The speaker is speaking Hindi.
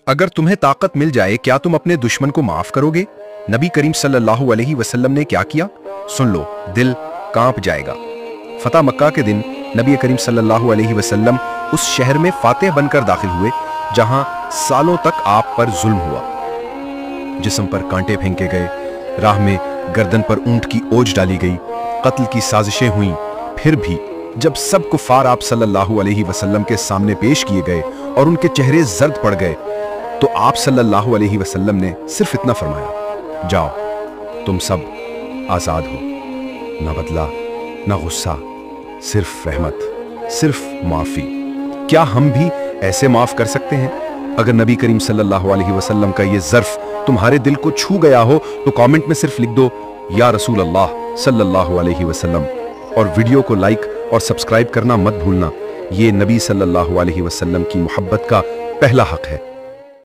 अगर तुम्हें ताकत मिल जाए क्या तुम अपने दुश्मन को माफ करोगे? नबी करीम सल्लल्लाहु अलैहि वसल्लम ने क्या किया? सुन लो, दिल कांप जाएगा। फतह मक्का के दिन नबी करीम सल्लल्लाहु अलैहि वसल्लम उस शहर में फातेह बनकर दाखिल हुए जहां सालों तक आप पर जुल्म हुआ। जिस्म पर कांटे फेंके गए, राह में गर्दन पर ऊंट की ओज डाली गई, कत्ल की साजिशें हुईं। फिर भी जब सब कुफार आप सल्लल्लाहु अलैहि वसल्लम के सामने पेश किए गए और उनके चेहरे जर्द पड़ गए तो आप सल्लल्लाहु अलैहि वसल्लम ने सिर्फ इतना फरमाया, जाओ तुम सब आजाद हो। ना बदला, ना गुस्सा, सिर्फ रहमत, सिर्फ माफी। क्या हम भी ऐसे माफ कर सकते हैं? अगर नबी करीम सल्लल्लाहु अलैहि वसल्लम का ये ज़र्फ तुम्हारे दिल को छू गया हो तो कमेंट में सिर्फ लिख दो या रसूल अल्लाह सल्लल्लाहु अलैहि वसल्लम, और वीडियो को लाइक और सब्सक्राइब करना मत भूलना। ये नबी सल्लल्लाहु अलैहि वसल्लम की मोहब्बत का पहला हक है।